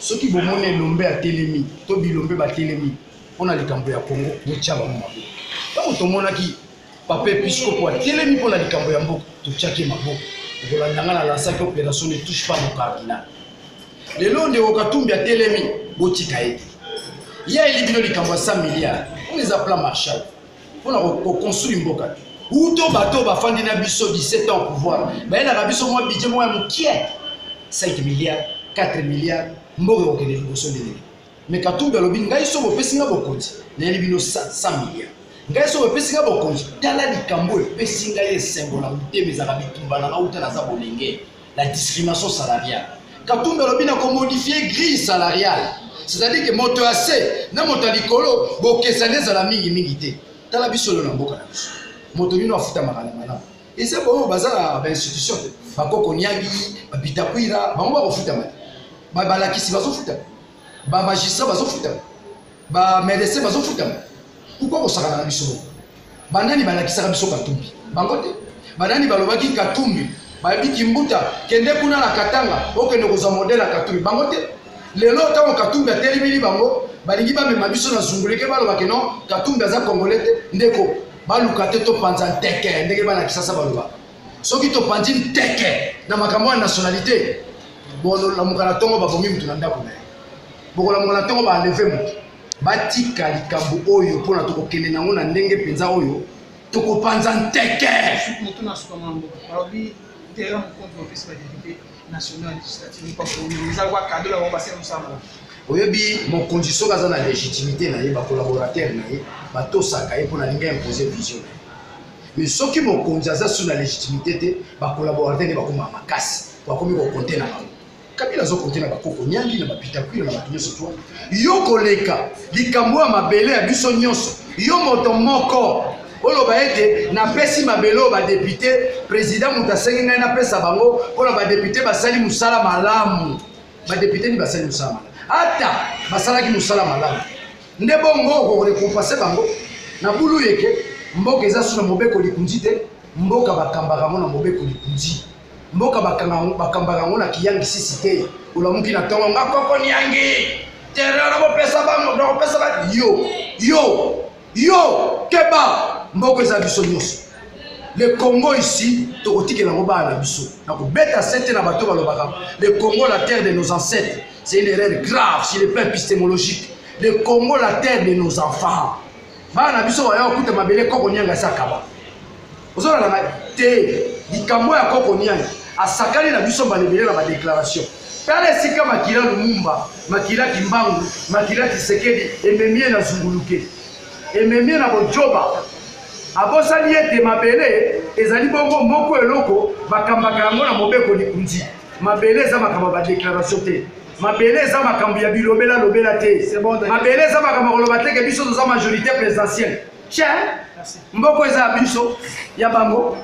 ceux qui vont monter l'ombe à Télémi, Tobi l'ombe à Télémi, on a les camps à Congo, nous tchaba mabo. Quand tout le monde a qui papa épiscope à Télémi pour la camps à Mbo, tout tchaki mabo. Pour la nangana la sac opération ne touche pas mon cardinal. Les lots de Okatumbi à Télémi, botika ete. Il y a éliminé les camps à 100 milliards. On les appelle Marshall. On a construit une boca. Où tout bateau va faire des abisso 17 ans au pouvoir. Mais il y a un abisso moins budget moins qui est 5 milliards, 4 milliards. Mais quand tout le monde a dit que c'est un peu de 100 milliards. Ngai so pesinga bokonzi tala likambo pesinga ye sembola mutemeza kabitumba na uta na za bolenge la discrimination salariale. Katumba lobina ko modifier grille salariale. C'est-à-dire que moto assez na moto likolo bokesa neza la mingi te. Tala biso na mboka na biso. Moto bino afuta makala mana. Et c'est bon bazala ba institution bakoko nyangi babitakwira bango bafuta mata. Ba balakisi bazofuta. Ba magistrat bazofuta. Ba médecin bazofuta. Pourquoi on s'arrête à la biso? Banani balakisa biso Katumbi. Bangote. Banani balobaki Katumbi. Babi Kimbuta kende kuna na Katanga okende koza modèle à Katumbi. Bangote. Lelo tango Katumbi a telemili bango balingi ba mema biso na zunguleke balobaki non Katumbi aza congolais ndeko baluka te to panza teke ndeke bana kisasa baloba. Soki to panzi teke na makambo ya nationalité. Bon la mukana tongo babomi mutu na ndako na. Boko la mukana tongo ba enlever mutu. Batika likambo oyo pona tokokende nango na ndenge penza oyo tokopanza nteke moto na sukamambo barobi terrain contre le festival député national législatif pas pour nous avoir cadeau la passer ensemble oyebi mon condition kaza na légitimité na ye ba collaborateur na ye batosaka ye pona linga imposer vision mais soki mon condition sur la légitimité te ba collaborateur ne ba koma makasi ba komi ko compter na bango Kabila zo kontena bakoko nyangi na bapitakwila na batunyo sotwa yo koleka likambo ya mabele ya biso nyonso yo moto moko oloba ete na pesi mabelo ba député président mutasengi ngai na pesa bango pona ba député basali musala malamu ba député ni basali musala malamu ata basalaki musala malamu nde bongo ko récompenser bango na bulu yeke mboka eza suna mobeko likunzi te mboka bakambaka mona mobeko likunzi mboka bakambaka ngona kiyangi sisi te ulamuki na tongo ngakoko nyangi terera bo pesa bango do pesa ba yo keba mboko eza biso nyonso le Congo ici tokotikela ngo bana biso na ko beta sete na bato balobaka le Congo la terre de nos ancêtres c'est une erreur grave sur le plan épistémologique le Congo la terre de nos enfants bana biso ba yo kuta mabele koko nyanga sakaba ozora na te likambo ya koko nyanga asakali na biso balebele na ba déclaration pale sika makila lumumba makila kimbangu makila Tshisekedi ememie na zunguluke ememie na bojoba abosali ete mabele ezali bongo moko eloko bakambaka yango na mobeko likunzi mabele eza makambo ba déclaration te mabele eza makambo ya bilobela lobela te mabele eza makambo koloba te ke biso toza majorité présidentielle tiens mboko eza biso ya bango